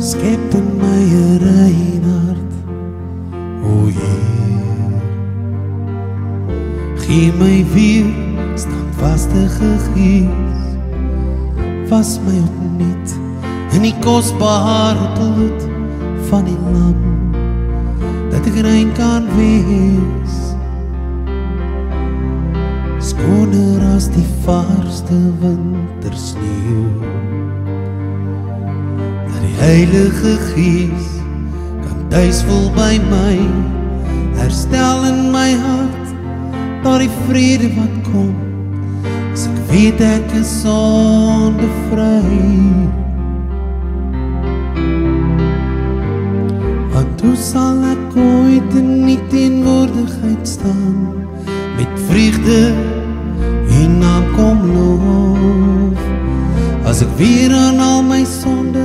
skep in my 'n rein hart, o Heer. Gee my weer standvaste gees, was my opnuut in die kosbare bloed van die lam, dat ek rein kan wees, skoner as die vaarste wintersneeuw, dat die Heilige Gees kan thuis voel by my, herstel in my hart, daar die vrede wat kom, as ek weet ek is sondevry. Want hoe sal ek ooit in die teenwoordigheid staan, met vreugde U naam kom loof, as ek weer aan al my sonde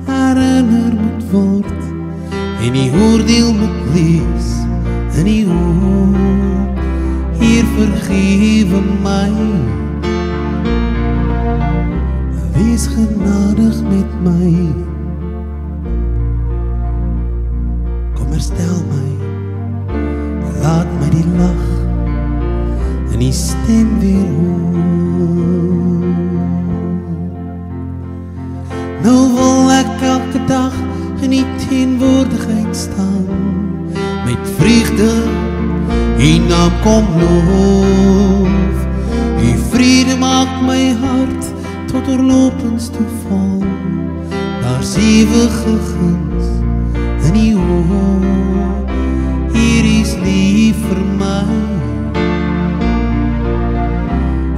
herinner moet word, en die oordeel moet lees in die hoop, Heer vergewe my, wees genadig met my, kom herstel my, laat my die lach en die stem weer hoor. Nou wil ek elke dag in die teenwoordigheid staan, met vreugde U naam kom loof, U vrede maak my hart tot oorlopends toe vol, daar's ewige guns in die hoop, Hier is lief vir my,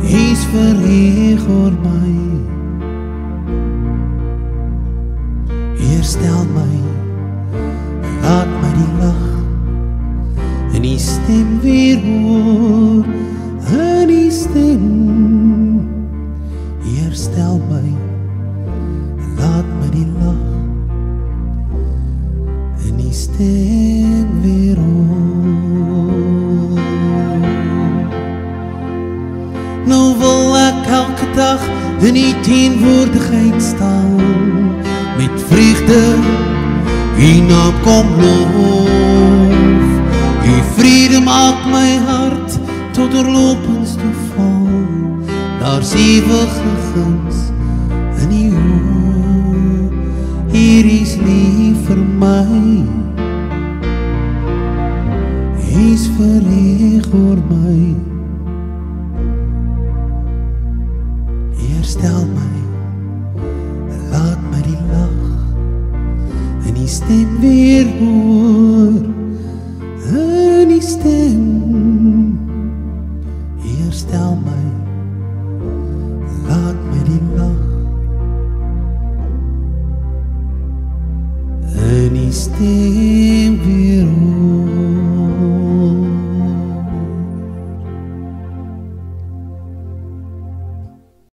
Hy's verheug oor my, Heerstel my, laat my die lach en die stem weer hoor, en die stem, Heerstel my, laat my die lach en die stem weer hoor. Nou wil ek elke dag in die teenwoordigheid staan, met vreugde U naam kom loof, U vrede maak my hart tot oorlopends toe vol, daar's ewige guns in die hoop, Hier is lief vir my, Hy's verheug oor my, Heerstel my, laat my die lach en die stem weer hoor, en die stem, Heerstel my, laat my die lach en die stem